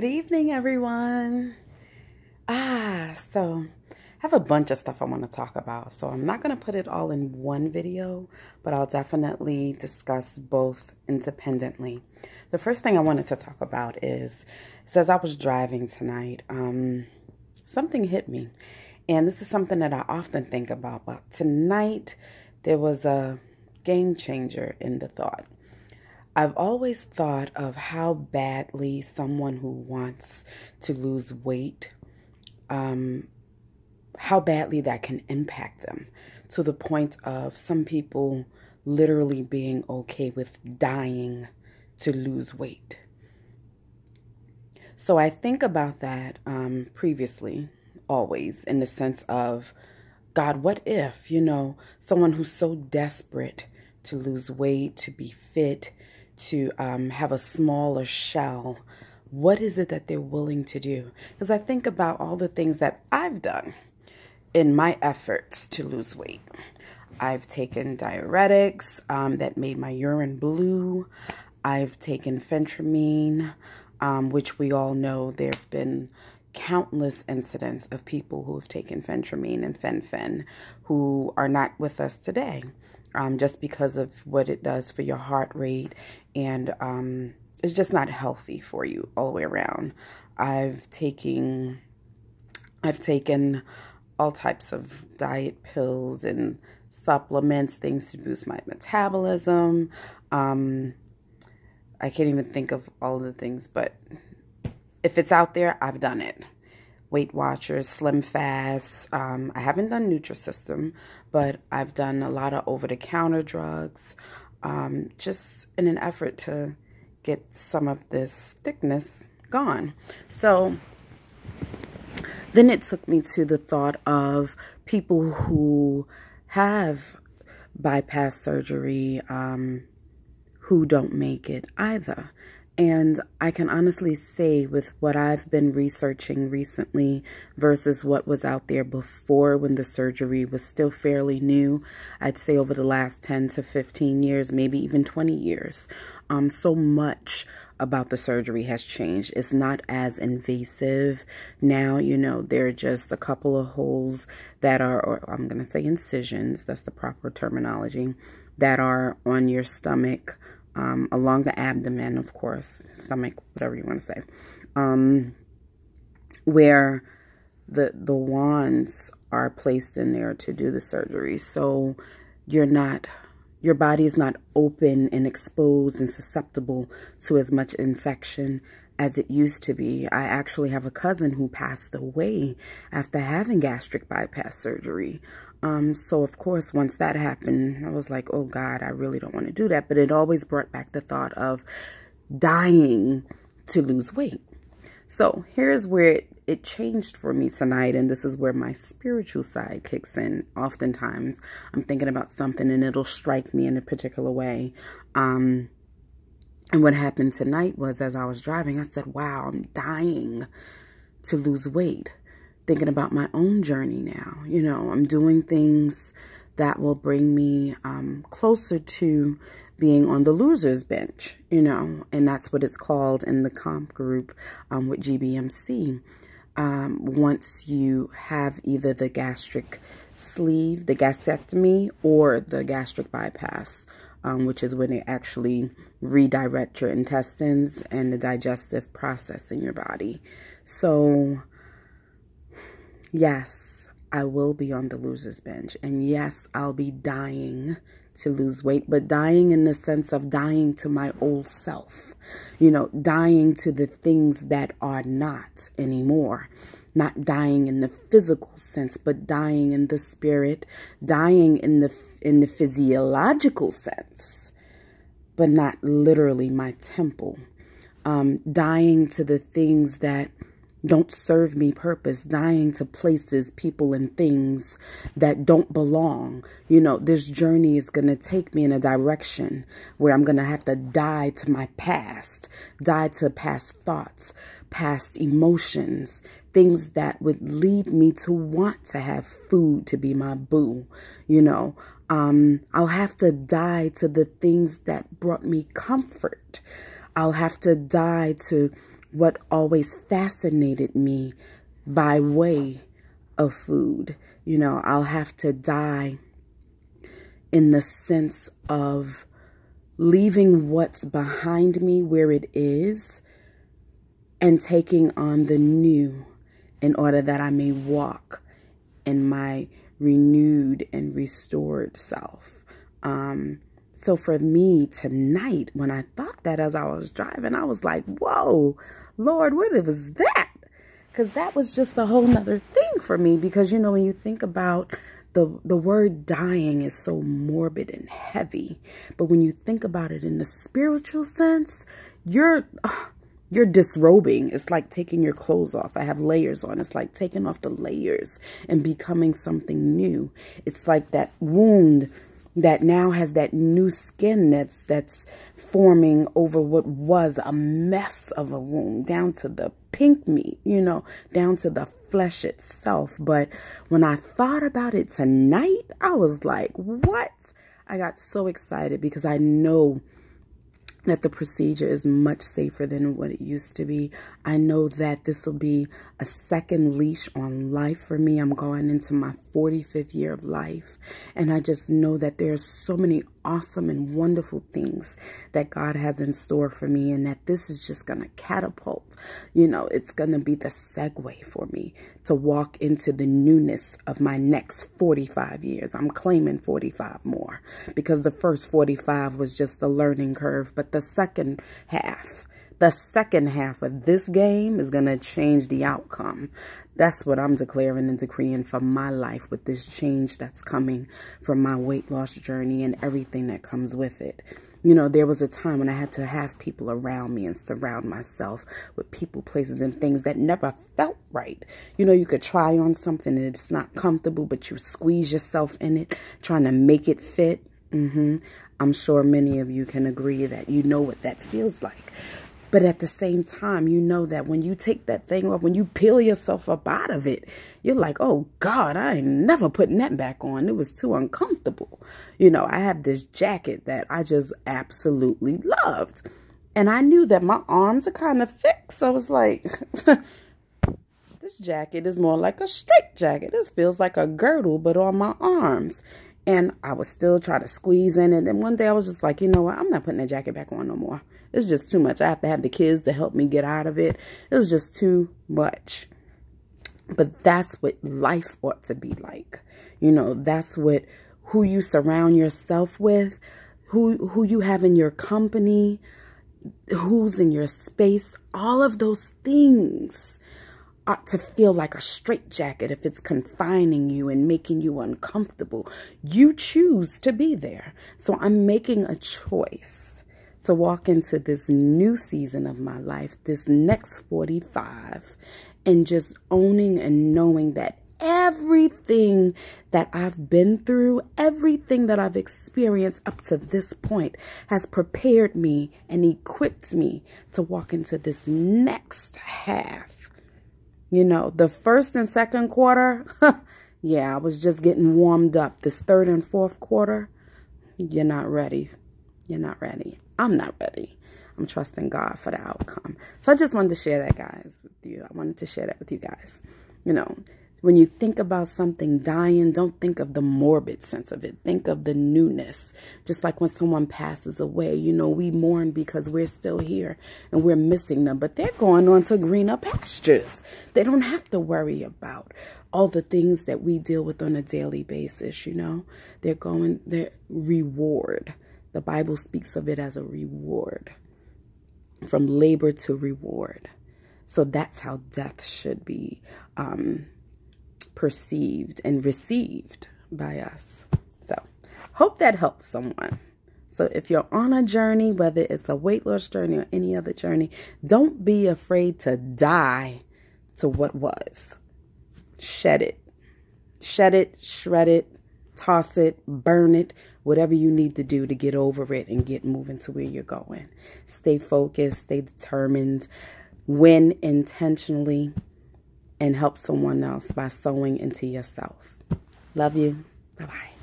Good evening, everyone. So I have a bunch of stuff I want to talk about. So I'm not going to put it all in one video, but I'll definitely discuss both independently. The first thing I wanted to talk about is, as I was driving tonight, something hit me. And this is something that I often think about. But tonight, there was a game changer in the thought. I've always thought of how badly someone who wants to lose weight, how badly that can impact them, to the point of some people literally being okay with dying to lose weight. So I think about that previously, always, in the sense of, God, what if, someone who's so desperate to lose weight, to be fit, to have a smaller shell, what is it that they're willing to do? Because I think about all the things that I've done in my efforts to lose weight. I've taken diuretics that made my urine blue. I've taken phentermine, which we all know there have been countless incidents of people who have taken phentermine and fen-phen who are not with us today. Just because of what it does for your heart rate, and it's just not healthy for you all the way around. I've taken all types of diet pills and supplements, things to boost my metabolism. I can't even think of all of the things, but if it's out there, I've done it. Weight Watchers, Slim Fast. I haven't done Nutrisystem, but I've done a lot of over-the-counter drugs, just in an effort to get some of this thickness gone. So then it took me to the thought of people who have bypass surgery, who don't make it either. And I can honestly say, with what I've been researching recently versus what was out there before when the surgery was still fairly new, I'd say over the last 10 to 15 years, maybe even 20 years, so much about the surgery has changed. It's not as invasive now. There are just a couple of holes that are, or I'm going to say incisions, that's the proper terminology, that are on your stomach, along the abdomen, of course, stomach, whatever you want to say, where the wands are placed in there to do the surgery. So your body is not open and exposed and susceptible to as much infection as it used to be. I actually have a cousin who passed away after having gastric bypass surgery. So of course, once that happened, I was like, oh God, I really don't want to do that. But it always brought back the thought of dying to lose weight. So here's where it changed for me tonight. And this is where my spiritual side kicks in. Oftentimes I'm thinking about something and it'll strike me in a particular way. And what happened tonight was, as I was driving, I said, wow, I'm dying to lose weight. Thinking about my own journey now. I'm doing things that will bring me closer to being on the loser's bench, and that's what it's called in the comp group with GBMC. Once you have either the gastric sleeve, the gastrectomy, or the gastric bypass, which is when they actually redirect your intestines and the digestive process in your body. So yes, I will be on the loser's bench. And yes, I'll be dying to lose weight, but dying in the sense of dying to my old self, dying to the things that are not anymore. Not dying in the physical sense, but dying in the spirit, dying in the physiological sense, but not literally my temple. Dying to the things that don't serve me purpose, dying to places, people, and things that don't belong. This journey is going to take me in a direction where I'm going to have to die to my past, die to past thoughts, past emotions, things that would lead me to want to have food to be my boo. I'll have to die to the things that brought me comfort. I'll have to die to what always fascinated me by way of food. You know, I'll have to die in the sense of leaving what's behind me where it is and taking on the new in order that I may walk in my renewed and restored self. So for me tonight, when I thought that as I was driving, I was like, whoa, Lord, what was that? Because that was just a whole nother thing for me. Because, you know, when you think about the word dying is so morbid and heavy. But when you think about it in the spiritual sense, you're disrobing. It's like taking your clothes off. I have layers on. It's like taking off the layers and becoming something new. It's like that wound that now has that new skin that's forming over what was a mess of a wound, down to the pink meat, you know, down to the flesh itself. But when I thought about it tonight, I was like, what? I got so excited because I know that the procedure is much safer than what it used to be. I know that this will be a second leash on life for me. I'm going into my 45th year of life. And I just know that there's so many awesome and wonderful things that God has in store for me, and that this is just going to catapult. You know, it's going to be the segue for me to walk into the newness of my next 45 years. I'm claiming 45 more because the first 45 was just the learning curve. But the second half of this game is going to change the outcome. That's what I'm declaring and decreeing for my life with this change that's coming from my weight loss journey and everything that comes with it. You know, there was a time when I had to have people around me and surround myself with people, places, and things that never felt right. You know, you could try on something and it's not comfortable, but you squeeze yourself in it, trying to make it fit. I'm sure many of you can agree that you know what that feels like. But at the same time, you know that when you take that thing off, when you peel yourself up out of it, you're like, oh, God, I ain't never putting that back on. It was too uncomfortable. You know, I have this jacket that I just absolutely loved. And I knew that my arms are kind of thick. So it's like, this jacket is more like a straight jacket. This feels like a girdle, but on my arms. And I was still trying to squeeze in. And then one day I was just like, you know what? I'm not putting that jacket back on no more. It's just too much. I have to have the kids to help me get out of it. It was just too much. But that's what life ought to be like. You know, that's what, who you surround yourself with, who you have in your company, who's in your space, all of those things ought to feel like a straitjacket if it's confining you and making you uncomfortable. You choose to be there. So I'm making a choice to walk into this new season of my life, this next 45, and just owning and knowing that everything that I've been through, everything that I've experienced up to this point has prepared me and equipped me to walk into this next half. You know, the first and second quarter, yeah, I was just getting warmed up. This third and fourth quarter, you're not ready. You're not ready. I'm not ready. I'm trusting God for the outcome. So I just wanted to share that, guys, with you. I wanted to share that with you guys. You know, when you think about something dying, don't think of the morbid sense of it. Think of the newness. Just like when someone passes away, you know, we mourn because we're still here and we're missing them. But they're going on to greener pastures. They don't have to worry about all the things that we deal with on a daily basis, you know. Their reward. The Bible speaks of it as a reward. From labor to reward. So that's how death should be perceived and received by us. So hope that helps someone. So if you're on a journey, whether it's a weight loss journey or any other journey, don't be afraid to die to what was. Shed it. Shed it, shred it, toss it, burn it, whatever you need to do to get over it and get moving to where you're going. Stay focused, stay determined, win intentionally, and help someone else by sowing into yourself. Love you. Bye-bye.